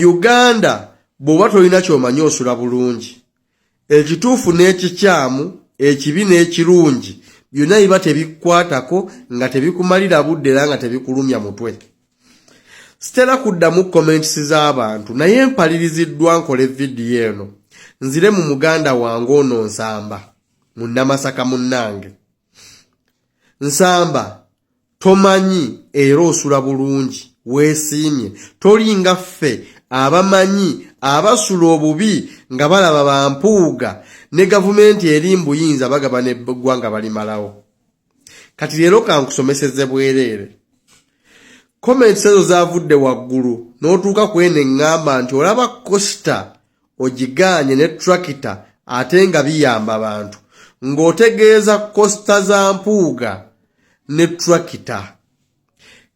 Uganda bw'oba tolina ky'omanyi osula bulungi. Ekituufu n'ekikyamu, ekibi n'ekirungi byonna biba tebikukwatako nga tebikumalira budde era nga tebikulumya mutwe. Sitera kuddamu comments z'abantu naye mpaliriziddwa nkole vidiyo eno nzire mu muganda wange ono Nsamba mu Namasaka munnange. Nsamba, tomanyi era osula bulungi, weesiimye, tolinga ffe abamanyi abasula obubi nga balaba bampuuga ne gavumenti eri mbuyinza bagaba n'eggwanga balimalawo. Kati leero kankusomeseze bwereere. Comments ezo zavudde waggulu n'otuuka ku eno eŋŋamba nti olaba Costa ogiganye ne tractor ate nga biyamba abantu, ng'otegeeza Costa za mpuuga ne tractor.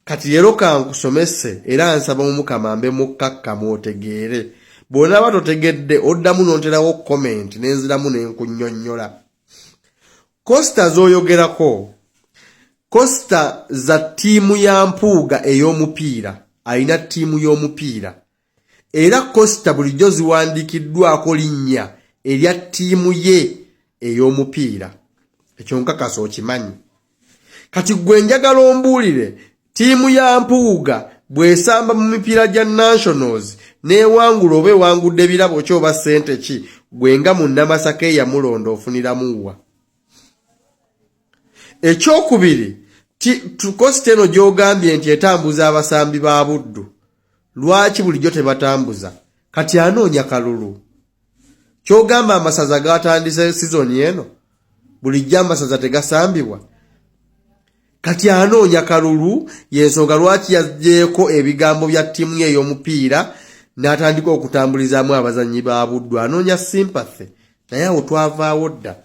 Kati leero kankusomese era nsaba Omukama mbe mukkakkamu otegeere. Bw'onaaba totegedde oddamu n'onterawo comment n'enziramu n'enkunnyonnyola. Costa z'oyogerako, Costa za ttiimu ya mpuuga ey'omupiira, alina ttiimu y'omupiira. Era Costa bulijjo ziwandiikiddwako linnya erya ttiimu ye ey'omupiira. Ekyo nkakasa okimanyi. Kati gwe njagala ombuulire, ttiimu ya mpuuga bw'esamba mu mipiira gya nationals n'ewangula oba ewangudde birabo ki oba ssente ki, gwe nga mu Namasaka eyamulonda ofuniramu wa? Ekyokubiri, Costa eno gy'ogambye nti etambuza abasambi ba Buddu, lwaki bulijjo tebatambuza? Kati anoonya kalulu. Ky'ogamba amasaza gatandise sizoni eno, bulijjo amasaza tegasambibwa? Kati anoonya kalulu, y'ensonga lwaki yazzeeko ebigambo bya ttiimu ye ey'omupiira n'atandika okutambulizaamu abazannyi ba Buddu. Anoonya sympathy, naye awo twavaawo dda.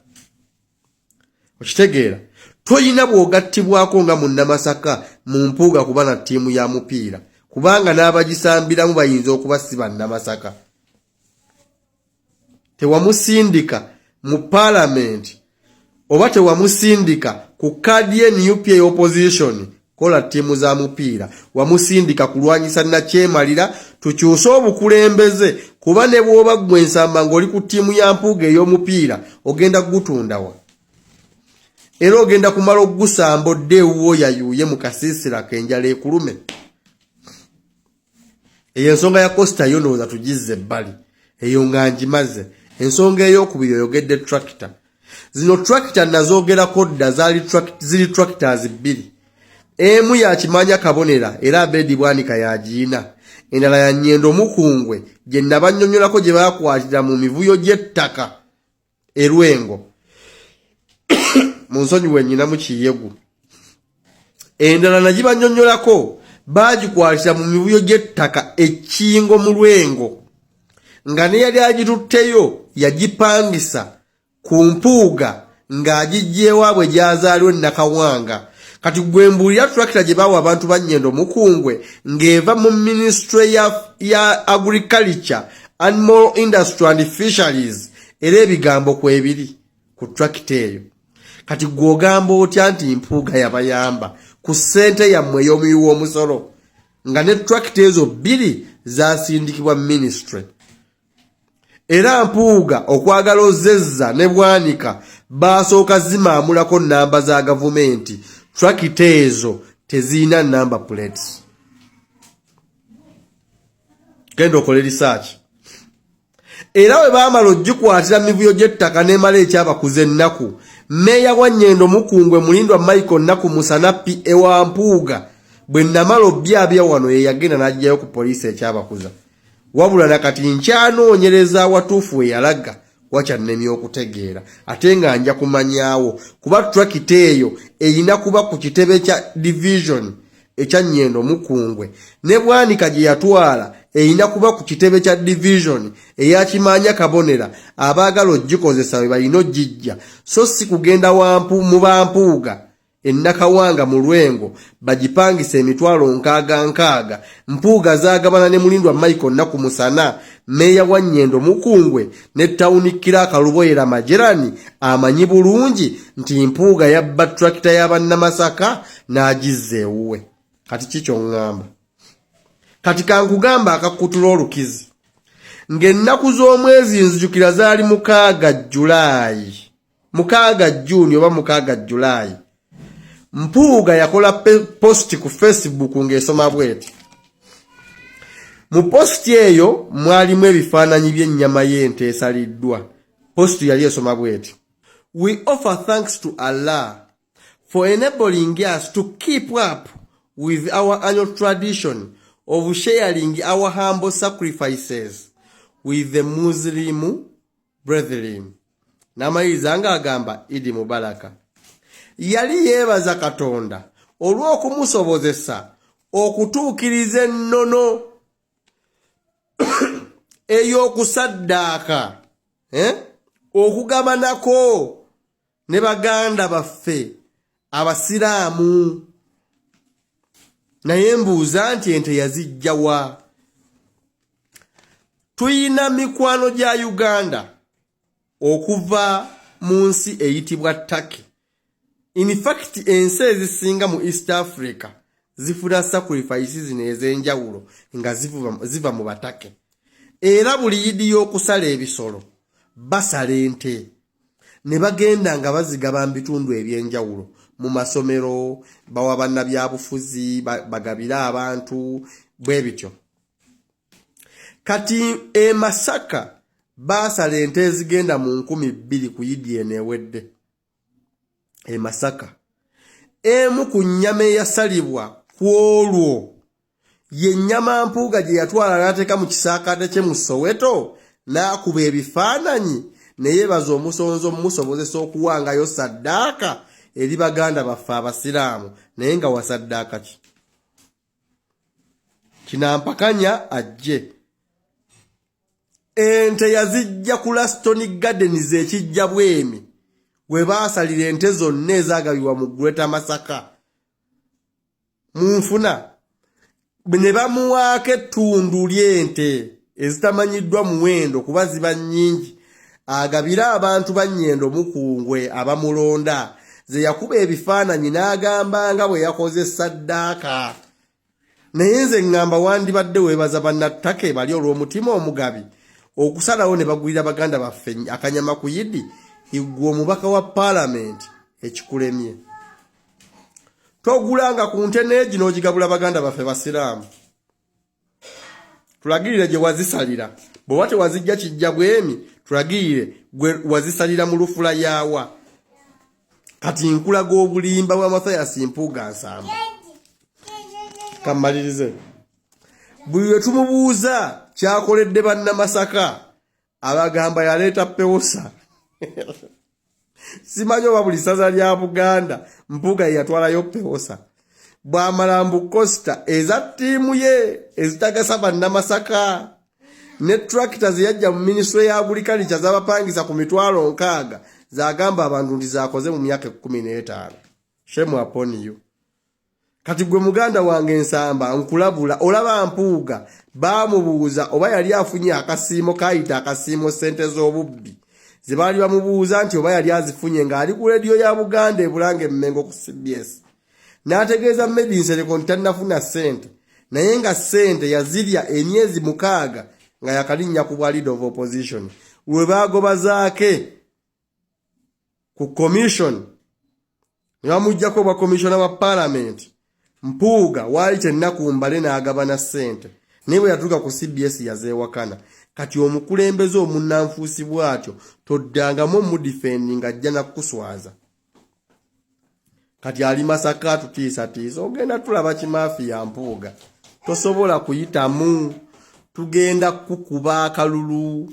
Okitegeera? Toyina bw'ogattibwako nga mu Namasaka mu mpuuga kuba na ttiimu ya mupiira, kubanga n'abagisambiramu bayinza okuba si ba Namasaka. Tewamusindika mu Parliament oba tewamusindika ku kaadi ye NUP opposition kola ttiimu za mupiira, wamusindika kulwanyisa nakyemalira tukyuse obukulembeze, kuba ne bw'oba gwe Nsamba ng'oli ku ttiimu ya mpuuga ey'omupiira ogenda kugutundawa. Era ogenda kumala okugusamba odde ewuwo yayuuye mu kasiisira kenjala ekulume. Eyo ensonga ya Costa yo ndowooza tugizze ebbali, eyo nga ngimaze. Ensonga ey'okubiri oyogedde tractor. Zino tractor nazoogerako dda ziri tractors bbiri. Emu ya Kimanya Kabonera era Abedi Bwanika yagiina. Endala ya Nnyendo Mukungwe gye nabannyonnyolako gye baakwatira mu mivuyo gy'ettaka e Lwengo. Munsonyiwe nnyinamu Kiyegu. Endala nagibannyonnyolako baagikwatira mu mivuyo gy'ettaka e Kingo mu Lwengo. Nga ne yali agitutteyo yagipangisa ku mpuuga ng'agiggyeewaabwe gyazaaliwo Nakawanga. Kati gwe mbuulira tractor gye baawa abantu ba Nnyendo Mukungwe ng'eva mu Ministry ya Agriculture, Animal Industry and Fisheries, era ebigambo kwebiri ku tractor eyo. Kati gw'ogamba otya nti mpuuga yabayamba ku ssente yammwe ey'omuwi w'omusolo, nga ne tractor ezo bbiri zaasindikibwa ministry. Era mpuuga okwagala ozezza ne Bwanika baasooka zimaamulako nnamba za gavumenti, tractor ezo teziina number plates. Genda okole research. Era bwe baamala ogikwatira mivuyo gy'ettaka n'emala ekyabakuza ennaku, Mmeeya wa Nnyendo Mukungwe Mulindwa Michael Naku Musanapi ewa mpuuga bwe namala obyabya wano ye yagenda n'ajjayo ku poliisi ekyabakuza. Wabula nakati nkyanoonyereza awatuufu we yalaga wakyannemya okutegeera, ate nga nja kumanyaawo kuba tractor eyo eyina kuba ku kitebe kya division ekya Nnyendo Mukungwe, ne Bwanika gye yatwala eyina kuba ku kitebe kya division eya Kimanya Kabonera. Abaagala ogikozesa bwe balina ogijja, so si kugenda mu bampuuga e Nakawanga mu Lwengo bagipangisa emitwalo nkaaga, mpuuga zaagabana ne Mulindwa Michael Naku Musana, Mmeeya wa Nnyendo Mukungwe ne Tawuni Kiraka Luboyera Majerani amanyi bulungi nti mpuuga yabba tractor y'Abannamasaka n'agizza ewuwe. Kati kikyo ngamba. kati kankugamba akakutula olukizi ng'ennaku z'omwezi nzijukira zaali 6 Julayi 6 Juni oba 6 Julayi Mpuuga yakola post ku Facebook ng'esoma bweti. Mu post eyo mwalimu ebifaananyi by'ennyama y'ente esaliddwa. Post yali esoma bweti. We offer thanks to Allah for enabling us to keep up with our annual tradition of sharing our humble sacrifices with the Muslim brethren. Namayiriza nga agamba Idi Mubaraka. Yali yeebaza Katonda olw'okumusobozesa okutuukiriza ennono ey'okusaddaaka okugabanako ne baganda baffe abasiraamu. Naye mbuuza nti ente yazijja wa? Tuyina mikwano gya Uganda okuva mu nsi eyitibwa Turkey. In fact, ensi ezisinga mu East Africa zifuna sacrifices ez'enjawulo nga ziva mu Batake. Era buli yidi y'okusala ebisolo basala ente ne bagenda nga bazigaba mu bitundu eby'enjawulo mu masomero, bawa bannabyabufuzi, bagabira abantu bwe bityo. Kati Masaka basala ente ezigenda mu 2,000 ku yidi enewedde. Masaka emu ku nnyama eyasalibwa ku olwo ye nnyama Mpuuga gye yatwala n'ateeka mu kisaakaate kye mu Soweto n'akuba ebifaananyi ne yeebaza omusonzo mumusobozesa okuwangayo saddaaka eri baganda baffe abasiraamu, naye nga wasaddaaka ki? Kinampakanya ajje. Ente yazijja ku Laston Gardens ekijja bwemi we baasalira ente zonna ezaagabibwa mu Greater Masaka. Munfuna ne bamuwaako ettundu ly'ente ezitamanyiddwa muwendo kuba ziba nnyingi, agabira abantu ba Nnyendo Mukungwe abamulonda, ze yakuba ebifaananyi n'agamba nga bwe yakoze saddaaka. Naye nze ngamba wandibadde weebaza bannattake bali olw'omutima omugabi okusalawo ne bagulira baganda baffe akanyama ku yidi. Igwe omubaka wa Parliament ekikulemye. Togulanga ku nte neegi n'ogigabula baganda baffe basiraamu. Tulagirire gye wazisalira. Bw'oba tewazijja kijja bwemi, tulagirire gwe wazisalira mu lufula yawa. Kati nkulaga obulimba bwa Mathias Mpuuga Nsamba. Kamalirize. Buli lwe tumubuuza kyakoledde bannamasaka abagamba yaleeta pewosa. Simanyi oba buli ssaza lya Buganda Mpuuga yatwalayo pewosa. Bwamalambu Costa eza ttiimu ye ezitagasa bannamasaka ne tractors yajja mu Ministry ya Agriculture z'abapangisa ku 60,000 zagamba abantu ndi zakoze mu myaka 15. Shame upon you. Kati gwe muganda wange Nsamba nkulabula olaba Mpuuga baamubuuza oba yali afunye akasiimo kayita akasiimo sente z'obubbi. Zibali bamubuuza nti oba yali azifunye ng'ali ku radio ya Buganda ebulange Mmengo ku CBS. N'ategeeza Medicine kontannafuna sente, naye nga sente yazirya emyezi 6 nga yakalinnya ku bwa leader of opposition. Lwe baagobazaake ku commission ne bamuggyako bwa commissioner wa Parliament, Mpuuga waali tennaku mbale n'agabana sente. Naye bwe yatuuka ku CBS yazeewakana. Kati omukulembeze omunnanfuusi bw'atyo toddangamu omudifendinga ajja nakuswaza. Kati ali Masaka tutiisatiisa ogenda tulaba kimaafi ya Mpuuga. Tosobola kuyitamu, tugenda kukuba akalulu.